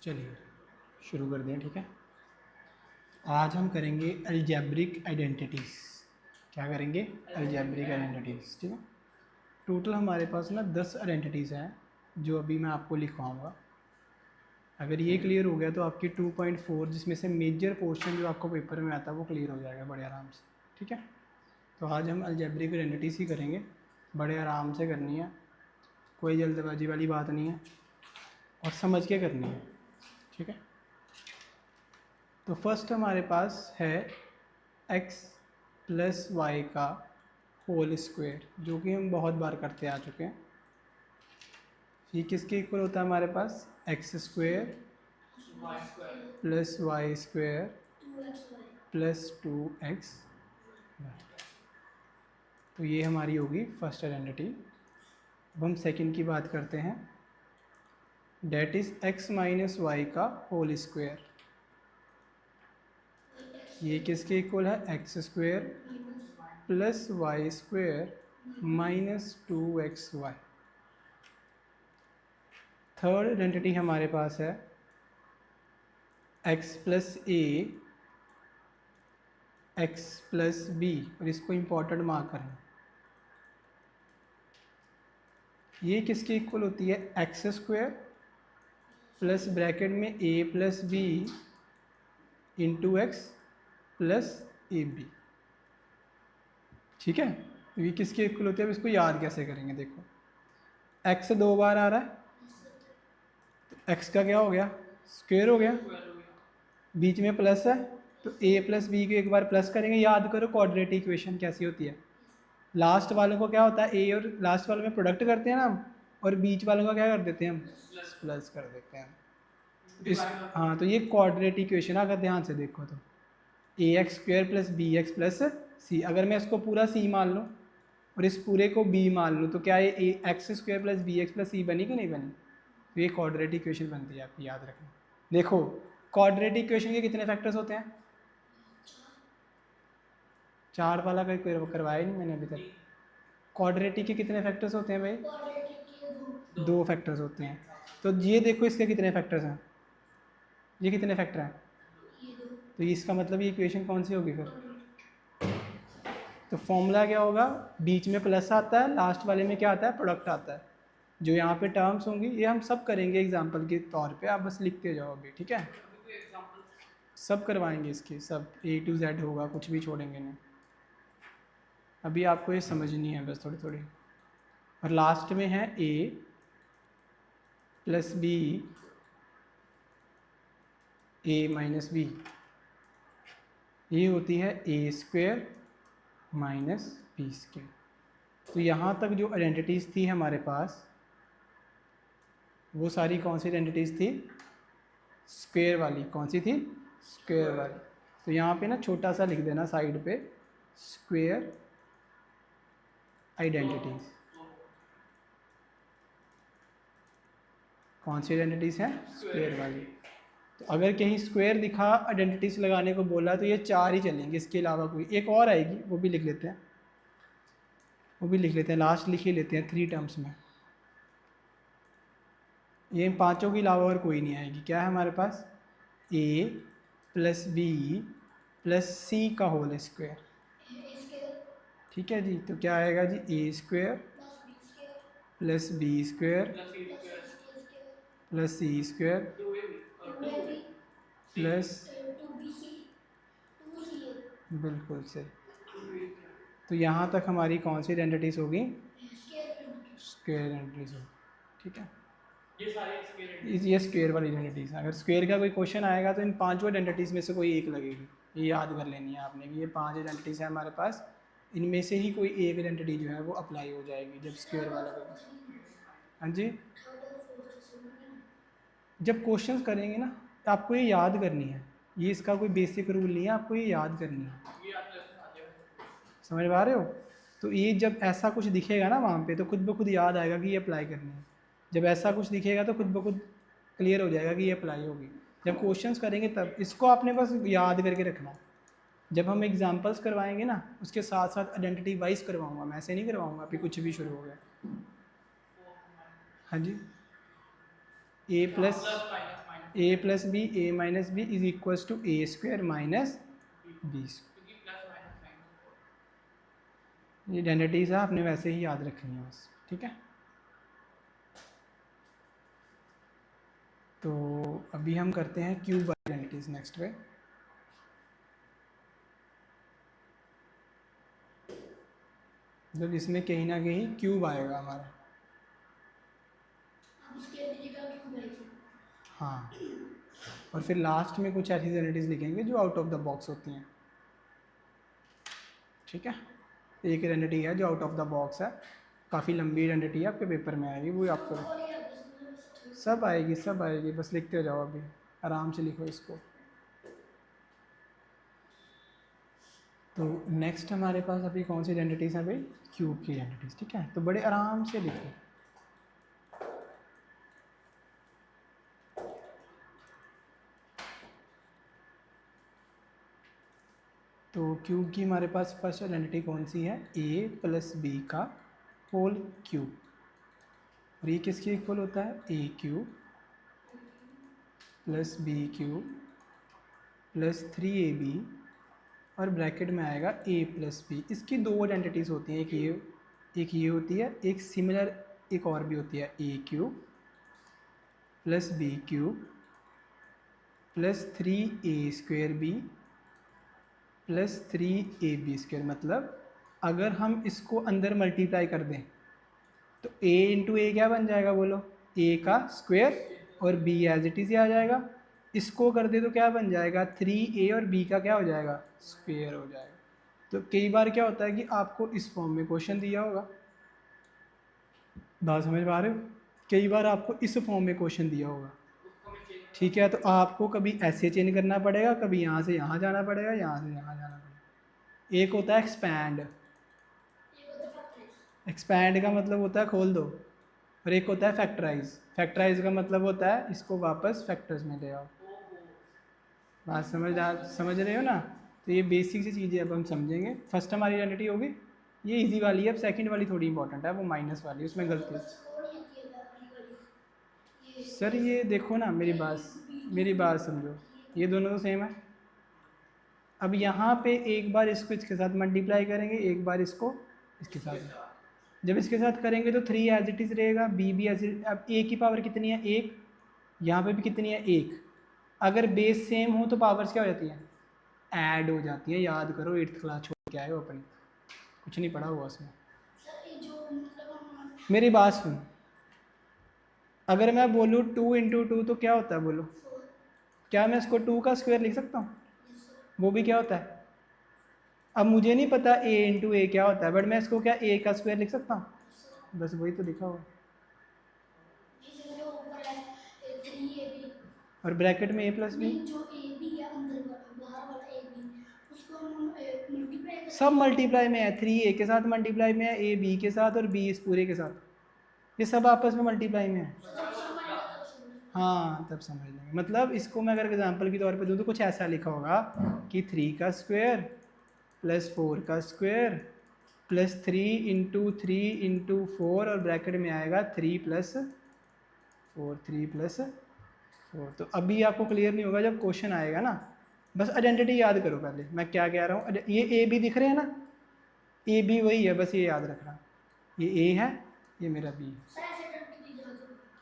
चलिए शुरू कर दें, ठीक है। आज हम करेंगे अलजेब्रिक आइडेंटिटीज़। क्या करेंगे? अलजेब्रिक आइडेंटिटीज़, ठीक है। टोटल हमारे पास ना 10 आइडेंटिटीज़ हैं जो अभी मैं आपको लिखवाऊंगा। अगर ये क्लियर हो गया तो आपकी 2.4 जिसमें से मेजर पोर्शन जो आपको पेपर में आता है वो क्लियर हो जाएगा बड़े आराम से, ठीक है। तो आज हम अलजेब्रिक आइडेंटिटीज़ ही करेंगे, बड़े आराम से करनी है, कोई जल्दबाजी वाली बात नहीं है और समझ के करनी है, ठीक है। तो फर्स्ट हमारे पास है x प्लस वाई का होल स्क्वायर, जो कि हम बहुत बार करते आ चुके हैं। ये किसके इक्वल होता है हमारे पास? X square plus y square plus 2x। तो ये हमारी होगी फर्स्ट आइडेंटिटी। अब हम सेकंड की बात करते हैं, that is x minus y का होल स्क्वायर। ये किसके इक्वल है? X square plus y square minus 2xy। Third identity हमारे पास है x plus a x plus b, और इसको इम्पॉर्टेंट मार्क करना। ये किसके इक्वल होती है? एक्स स्क्वायर प्लस ब्रैकेट में a plus b into x plus a b, ठीक है। ये किसके इक्वल होती है? अब इसको याद कैसे करेंगे? देखो, एक्स 2 बार आ रहा है तो एक्स का क्या हो गया? स्क्वायर हो गया। बीच में प्लस है तो ए प्लस बी को एक बार प्लस करेंगे। याद करो क्वाड्रेटिक इक्वेशन कैसी होती है। लास्ट वालों को क्या होता है? ए और लास्ट वालों में प्रोडक्ट करते हैं ना हम, और बीच वालों का क्या कर देते हैं हम? प्लस कर देते हैं इस। हाँ, तो ये क्वाड्रेटिक इक्वेशन अगर ध्यान से देखो तो a x square plus b x plus c, अगर मैं इसको पूरा सी मान लूँ और इस पूरे को बी मान लूँ तो क्या ये a x square plus b x plus c बनी कि नहीं बनी? तो ये क्वाड्रेटिक इक्वेशन बनती है, आपको याद रखना। देखो, क्वाड्रेटिक इक्वेशन के कितने फैक्टर्स होते हैं? 4 वाला कोई करवाया नहीं मैंने अभी तक। क्वाड्रेटिक के कितने फैक्टर्स होते हैं भाई? 2 फैक्टर्स होते हैं। तो ये देखो, इसके कितने फैक्टर्स हैं? ये कितने फैक्टर हैं? तो इसका मतलब ये इक्वेशन कौन सी होगी फिर? तो फॉर्मूला क्या होगा? बीच में प्लस आता है, लास्ट वाले में क्या आता है? प्रोडक्ट आता है। जो यहाँ पे टर्म्स होंगी ये हम सब करेंगे एग्जाम्पल के तौर पे, आप बस लिखते जाओ अभी, ठीक है। सब करवाएंगे इसके, सब A to Z होगा, कुछ भी छोड़ेंगे नहीं। अभी आपको ये समझनी है बस थोड़ी थोड़ी। और लास्ट में है A plus b a minus b, ये होती है a square minus b square. तो यहाँ तक जो आइडेंटिटीज़ थी हमारे पास, वो सारी कौन सी आइडेंटिटीज़ थी? स्क्वायर वाली। कौन सी थी? स्क्वायर वाली। तो यहाँ पे ना छोटा सा लिख देना साइड पे, स्क्वायर आइडेंटिटीज़। कौन सी आइडेंटिटीज़ हैं? स्क्वायर वाली। तो अगर कहीं स्क्वायर दिखा आइडेंटिटीज़ लगाने को बोला तो ये 4 ही चलेंगे, इसके अलावा कोई एक और आएगी, वो भी लिख लेते हैं, वो भी लिख लेते हैं, लास्ट लिख ही लेते हैं 3 टर्म्स में। ये इन पांचों के अलावा और कोई नहीं आएगी। क्या है हमारे पास? A plus b plus c का होल स्क्वायर, ठीक है जी। तो क्या आएगा जी? A square plus b square plus c square plus, बिल्कुल से। तो यहाँ तक हमारी कौन सी आइडेंटिटीज़ होगी? स्क्वायर आइडेंटिटीज़ होगी, ठीक है। ये स्क्वायर वाली आइडेंटिटीज़। अगर स्क्वायर का कोई क्वेश्चन आएगा तो इन पांचों आइडेंटिटीज़ में से कोई एक लगेगी। ये याद कर लेनी है आपने कि ये 5 आइडेंटिटीज़ है हमारे पास, इनमें से ही कोई एक आइडेंटिटी जो है वो अप्लाई हो जाएगी जब स्क्वायर वाला कोई। हाँ जी, जब क्वेश्चंस करेंगे ना तो आपको ये याद करनी है। ये इसका कोई बेसिक रूल नहीं है, आपको ये याद करनी है। समझ पा रहे हो? तो ये जब ऐसा कुछ दिखेगा ना वहाँ पे तो खुद ब खुद याद आएगा कि ये अप्लाई करनी है। जब ऐसा कुछ दिखेगा तो खुद ब खुद क्लियर हो जाएगा कि ये अप्लाई होगी। जब क्वेश्चंस करेंगे तब इसको आपने बस याद करके रखना। जब हम एग्जांपल्स करवाएंगे ना उसके साथ साथ आइडेंटिटी वाइज करवाऊंगा, मैं ऐसे नहीं करवाऊंगा अभी कुछ भी शुरू हो गया। हाँ जी, a plus a plus b a minus b is equals to a square minus b square. ये आइडेंटिटीज है, आपने वैसे ही याद रखनी है बस, ठीक है। तो अभी हम करते हैं क्यूब आइडेंटिटीज नेक्स्ट पे। जब इसमें कहीं ना कहीं क्यूब आएगा हमारा, हाँ, और फिर लास्ट में कुछ ऐसी आइडेंटिटीज लिखेंगे जो आउट ऑफ द बॉक्स होती हैं, ठीक है। एक आइडेंटिटी है जो आउट ऑफ द बॉक्स है, काफ़ी लंबी आइडेंटिटी है, आपके पेपर में आएगी, वो आपको सब आएगी, सब आएगी, बस लिखते जाओ, अभी आराम से लिखो इसको। तो नेक्स्ट हमारे पास अभी कौन सी आइडेंटिटीज़ हैं भाई? क्यूब की आइडेंटिटीज़, ठीक है। तो बड़े आराम से लिखो। तो क्यूब की हमारे पास फर्स्ट आइडेंटिटी कौन सी है? ए प्लस बी का होल क्यूब। और ये किसके इक्वल होता है? A cube plus b cube plus 3ab और ब्रैकेट में आएगा a प्लस बी। इसकी दो आइडेंटिटीज़ होती हैं, एक ये होती है, एक सिमिलर एक और भी होती है, a cube plus b cube plus 3a square b plus 3ab square. मतलब अगर हम इसको अंदर मल्टीप्लाई कर दें तो a इंटू ए क्या बन जाएगा बोलो? a का स्क्वायर और b एज इट इज़ आ जाएगा। इसको कर दे तो क्या बन जाएगा? 3a और b का क्या हो जाएगा? स्क्वायर हो जाएगा। तो कई बार क्या होता है कि आपको इस फॉर्म में क्वेश्चन दिया होगा, बात समझ पा रहे हो? कई बार आपको इस फॉर्म में क्वेश्चन दिया होगा, ठीक है। तो आपको कभी ऐसे चेंज करना पड़ेगा, कभी यहाँ से यहाँ जाना पड़ेगा, यहाँ से यहाँ जाना पड़ेगा। एक होता है एक्सपैंड, एक्सपैंड का मतलब होता है खोल दो, और एक होता है फैक्टराइज। फैक्टराइज का मतलब होता है इसको वापस फैक्टर्स में ले आओ। बात समझ रहे हो ना? तो ये बेसिक सी चीज़ें अब हम समझेंगे। फर्स्ट हमारी आइडेंटिटी होगी, ये इजी वाली है। अब सेकंड वाली थोड़ी इंपॉर्टेंट है, वो माइनस वाली, उसमें गलती है। सर ये देखो ना, मेरी बात समझो, ये दोनों तो सेम है। अब यहाँ पे एक बार इसको इसके साथ मल्टीप्लाई करेंगे, एक बार इसको इसके साथ। जब इसके साथ करेंगे तो 3 एज इट इज़ रहेगा, बी भी एज इट। अब ए की पावर कितनी है? 1। यहाँ पे भी कितनी है? 1। अगर बेस सेम हो तो पावर्स क्या हो जाती हैं? ऐड हो जाती है। याद करो, 8th क्लास छोड़ के आए हो अपनी, कुछ नहीं पढ़ा हुआ उसमें। मेरी बात सुन, अगर मैं बोलूँ 2 इंटू 2 तो क्या होता है बोलो? क्या मैं इसको 2 का स्क्वायर लिख सकता हूँ? वो भी क्या होता है? अब मुझे नहीं पता a इंटू ए क्या होता है, बट मैं इसको क्या a का स्क्वायर लिख सकता हूँ? बस वही तो लिखा हुआ, और ब्रैकेट में a प्लस बी। सब मल्टीप्लाई में है, 3a के साथ मल्टीप्लाई में है, a b के साथ और b इस पूरे के साथ, ये सब आपस में मल्टीप्लाई में है। हाँ, तब समझ लेंगे। मतलब इसको मैं अगर एग्जांपल के तौर पे दूँ तो कुछ ऐसा लिखा होगा कि 3 का स्क्वायर प्लस 4 का स्क्वायर प्लस 3 इंटू 3 इंटू 4 और ब्रैकेट में आएगा 3 प्लस 4। तो अभी आपको क्लियर नहीं होगा जब क्वेश्चन आएगा ना। बस आइडेंटिटी याद करो पहले, मैं क्या कह रहा हूँ। ये ए बी दिख रहे हैं ना, ए बी वही है, बस ये याद रखना। ये ए है, ये मेरा बी है।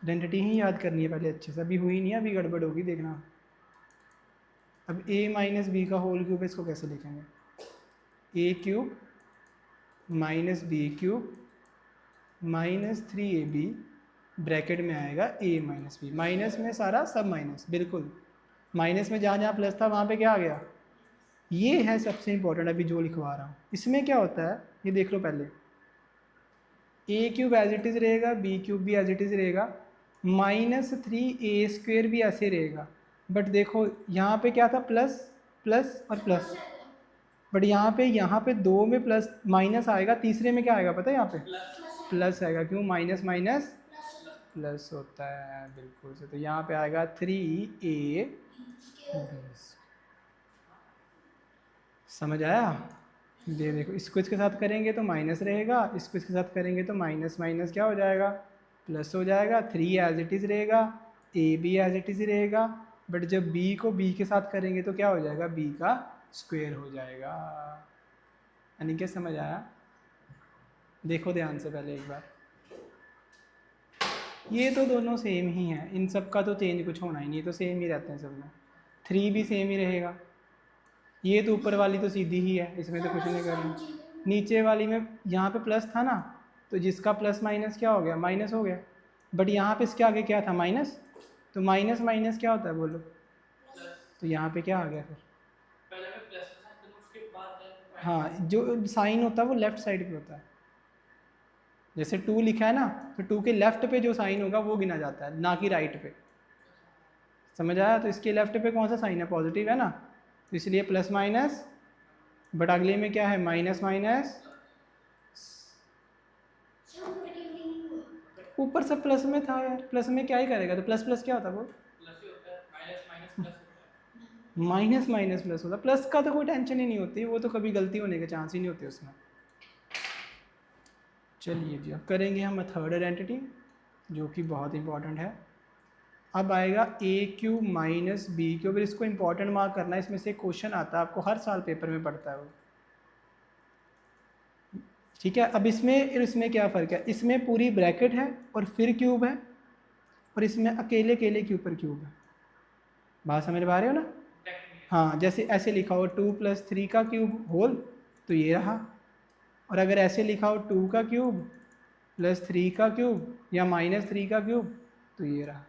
आइडेंटिटी ही याद करनी है पहले अच्छे से, अभी हुई नहीं है, अभी गड़बड़ होगी, देखना। अब a माइनस बी का होल क्यूब, इसको कैसे लिखेंगे? a cube minus b cube minus 3ab bracket में आएगा a माइनस बी। माइनस में सारा सब माइनस, बिल्कुल माइनस में जहाँ जहाँ प्लस था वहाँ पे क्या आ गया? ये है सबसे इंपॉर्टेंट अभी जो लिखवा रहा हूँ। इसमें क्या होता है ये देख लो पहले, a cube as it is रहेगा, b क्यूब भी एज इट इज़ रहेगा, माइनस 3a स्क्वेयर भी ऐसे रहेगा। बट देखो यहाँ पे क्या था? प्लस प्लस और प्लस, बट यहाँ पे 2 में प्लस माइनस आएगा, तीसरे में क्या आएगा पता है? यहाँ पे प्लस आएगा। क्यों? माइनस माइनस प्लस होता है, बिल्कुल से। तो यहाँ पे आएगा 3a। समझ आया? ये देखो, इसको इसके साथ करेंगे तो माइनस रहेगा, इसको इसके साथ करेंगे तो माइनस माइनस क्या हो जाएगा? प्लस हो जाएगा। 3 एज इट इज़ रहेगा, a b as it is ही रहेगा, बट जब बी को बी के साथ करेंगे तो क्या हो जाएगा, बी का स्क्वायर हो जाएगा। यानी क्या समझ आया? देखो ध्यान से पहले एक बार, ये तो दोनों सेम ही हैं, इन सब का तो चेंज कुछ होना ही नहीं, तो सेम ही रहते हैं सब में। 3 भी सेम ही रहेगा, ये तो ऊपर वाली तो सीधी ही है, इसमें तो कुछ नहीं करना। नीचे वाली में यहाँ पे प्लस था ना, तो जिसका प्लस माइनस क्या हो गया, माइनस हो गया, बट यहाँ पे इसके आगे क्या था, माइनस, तो माइनस माइनस क्या होता है बोलो, तो यहाँ पे क्या आ गया फिर, हाँ जो साइन होता है वो लेफ्ट साइड पे होता है, जैसे 2 लिखा है ना, तो 2 के लेफ्ट पे जो साइन होगा वो गिना जाता है, ना कि राइट पे। समझ आया? तो इसके लेफ्ट पे कौन सा साइन है, पॉजिटिव है ना, तो इसलिए प्लस माइनस, बट अगले में क्या है, माइनस माइनस, ऊपर सब प्लस में था यार, प्लस में क्या ही करेगा, तो प्लस प्लस क्या होता है वो, माइनस माइनस प्लस होता है, प्लस का तो कोई टेंशन ही नहीं होती, वो तो कभी गलती होने के चांस ही नहीं होते उसमें। चलिए जी, अब करेंगे हम थर्ड आइडेंटिटी जो कि बहुत इंपॉर्टेंट है। अब आएगा ए क्यूब माइनस बी क्यूब, इसको इंपॉर्टेंट मार्क करना है, इसमें से क्वेश्चन आता है आपको हर साल पेपर में पढ़ता है वो, ठीक है। अब इसमें क्या फ़र्क है, इसमें पूरी ब्रैकेट है और फिर क्यूब है, और इसमें अकेले अकेले क्यूब पर क्यूब है। बात समझ पा रहे हो ना? हाँ, जैसे ऐसे लिखा हो 2 + 3 का क्यूब होल, तो ये रहा, और अगर ऐसे लिखा हो 2 का क्यूब + 3 का क्यूब या -3 का क्यूब, तो ये रहा।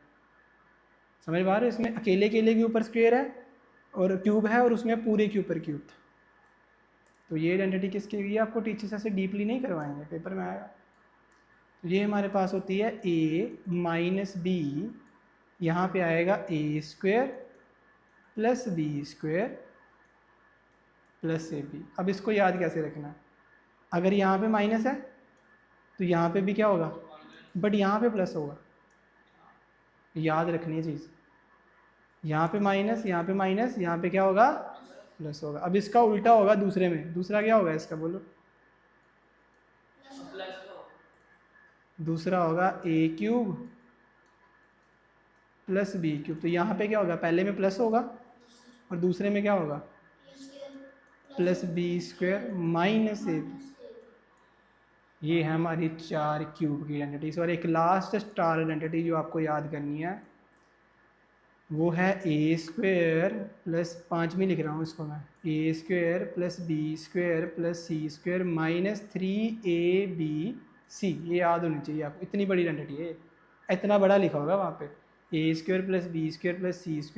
समझ पा रहे हो? इसमें अकेले अकेले के ऊपर स्क्वायर है और क्यूब है, और उसमें पूरे के ऊपर क्यूब था। तो ये आइडेंटिटी किसकी हुई है, आपको टीचर्स ऐसे डीपली नहीं करवाएंगे, पेपर में आएगा। तो ये हमारे पास होती है a माइनस बी, यहाँ पे आएगा a² + b² + ab। अब इसको याद कैसे रखना, अगर यहाँ पे माइनस है तो यहाँ पे भी क्या होगा, बट यहाँ पे प्लस होगा, याद रखनी चीज़, यहाँ पे माइनस, यहाँ पे माइनस, यहाँ पे क्या होगा, प्लस होगा। अब इसका उल्टा होगा दूसरे में, दूसरा क्या होगा इसका बोलो, दूसरा होगा a³ + b³। तो यहाँ पे क्या होगा, पहले में प्लस होगा और दूसरे में क्या होगा, + b² - ab। ये है हमारी 4 क्यूब की आइडेंटिटीज। और एक लास्ट स्टार आइडेंटिटी जो आपको याद करनी है वो है a² + 5 लिख रहा हूँ इसको मैं, a² + b² + c² - 3abc। ये याद होनी चाहिए आपको, इतनी बड़ी आइडेंटिटी है, इतना बड़ा लिखा होगा वहाँ पे, a² + b² + c²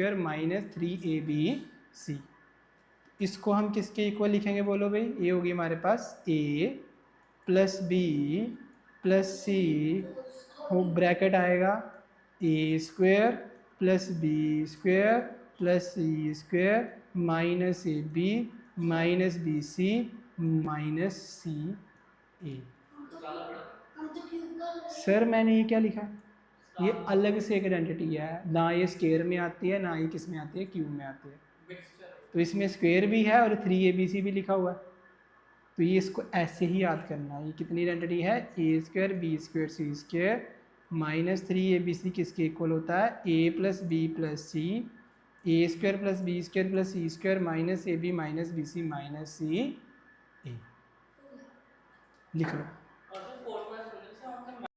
- 3abc। इसको हम किसके इक्वल लिखेंगे बोलो भाई, ये होगी हमारे पास a + b + c हो, ब्रैकेट आएगा a² + b² + c² - ab - bc - ca। Sir मैंने ये क्या लिखा, ये अलग से एक आइडेंटिटी है, ना ये स्क्वायर में आती है, ना ही किस में आती है, क्यूब में आती है। तो इसमें स्क्वायर भी है और 3abc भी लिखा हुआ है, तो ये इसको ऐसे ही याद करना है। ये कितनी आइडेंटिटी है, a² b² c² - 3abc किसके इक्वल होता है, a + b + c, a² + b² + c² - ab - bc - ca। लिख लो।